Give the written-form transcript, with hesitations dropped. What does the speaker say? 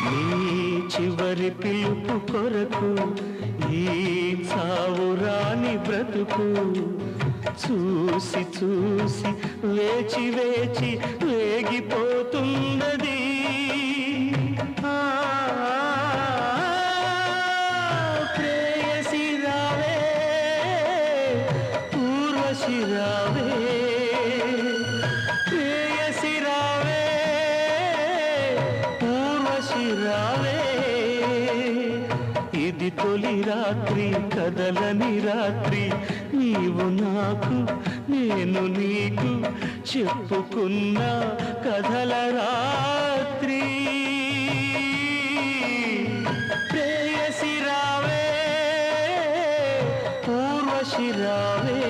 నీ చివరి పిలుపు కొరకు ఈ చావురాని బ్రతుకు చూసి చూసి వేచి వేచి వేగిపోతున్నది. ప్రేయసి రావే, ఊర్వశి రావే, ప్రేయసి రావే, ఊర్వశి రావే. ఇది తొలి రాత్రి, కదలని రాత్రి, నీవు నాకు నేను నీకు చెప్పుకున్న కథల రాత్రి. ప్రేయసి రావే, ఊర్వశి రావే.